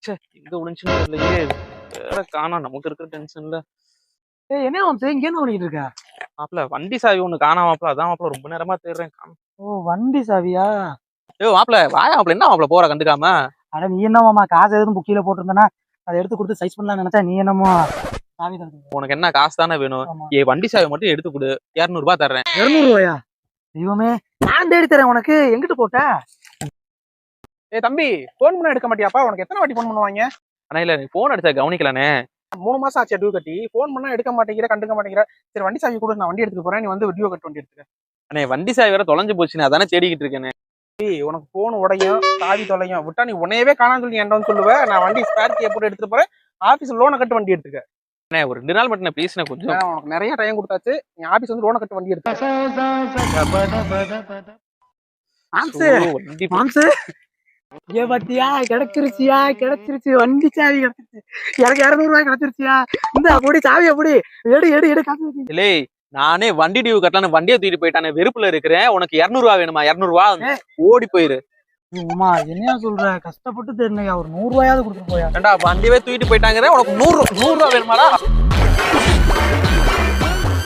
ச்சே எங்க விழுந்துச்சுன்னு தெரியலையே. வேற காணோம் நமக்கு இருக்கிற டென்ஷன்ல. ஏய் என்ன வந்து இங்க என்ன பண்ணிட்டு இருக்க? மாப்ள வண்டி சாவி ஒண்ணு காணாம மாப்ள. அதான் மாப்ள ரொம்ப நேரமா தேடுறேன். ஓ வண்டி சாவியா? ஏய் மாப்ள வாயா மாப்ள, என்ன மாப்ள போற கண்டுக்காம? அட நீ என்னமாமா காசு எதுவும் புக்கில போட்டிருந்தனா அதை எடுத்து கொடுத்து சைஸ் பண்ணலாம்னு நினைச்சா நீ என்னமோ சாவி தரது. உனக்கு என்ன காசு தானே வேணும்? ஆமா. ஏ வண்டி சாவி மட்டும் எடுத்து கொடு, 200 ரூபாய் தர்றேன். 200 ரூபாயா? தெய்வமே, நான் தேடி தரேன் உனக்கு. எங்கிட்டு போட்ட? ஏய் தம்பி, போன் பண்ண எடுக்க மாட்டியாப்பா? உனக்கு எத்தனை வாட்டி போன் பண்ணுவாங்க? ஆனா இல்ல நீ போன் அடிச்சா கவனிக்கலானே. 3 மாசம் ஆச்சு டியூ கட்டி. போன் பண்ணா எடுக்க மாட்டேங்கிற, கண்டுக்க மாட்டேங்கிற. சரி வண்டி சாவி கூட, நான் வண்டி எடுத்துட்டு போறேன். நீ வந்து டியூ கட்டு வண்டி எடுத்துக்க. அண்ணே வண்டி சாவி வேற தொலைஞ்சு போச்சு, அதானே தேடிக்கிட்டு இருக்கேனே. உனக்கு போன் உடையும், சாவி தொலையும் விட்டா நீ உன்னையவே காணான்னு சொல்லி என்கிட்ட வந்து சொல்லுவ. நான் வண்டி ஸ்பேர் கீ போட்டு எடுத்துட்டு போறேன். ஆபீஸ் லோனை கட்டு வண்டி எடுத்துக்க. அண்ணே ஒரு 2 நாள் மட்டும் ப்ளீஸ்ண்ணே கொஞ்சம். உனக்கு நிறைய டைம் கொடுத்தாச்சு. நீ ஆபீஸ் வந்து லோனை கட்டு வண்டி எடுத்துக்க. வண்டி மாம்சு ஏ பாத்தியா, கிடைச்சிருச்சு வண்டி சாவி கிடைச்சிருச்சு. எனக்கு 200 ரூபாய் கிடைச்சிருச்சியா? இந்த அப்படி சாவி அப்படி எடு எடு எடு காசு. இல்லே நானே வண்டி டியூ கட்டலான்னு வண்டியை தூக்கிட்டு போயிட்டானே, வெறுப்புல இருக்கிறேன். உனக்கு 200 ரூபா வேணுமா? 200 ரூபா ஓடி போயிரு. அம்மா என்னையா சொல்ற? கஷ்டப்பட்டு தெரியா, ஒரு 100 ரூபாயாவது கொடுத்துட்டு போயா. ஏண்டா வண்டியவே தூக்கிட்டு போயிட்டாங்க, உனக்கு 100 ரூபா வேணுமாடா?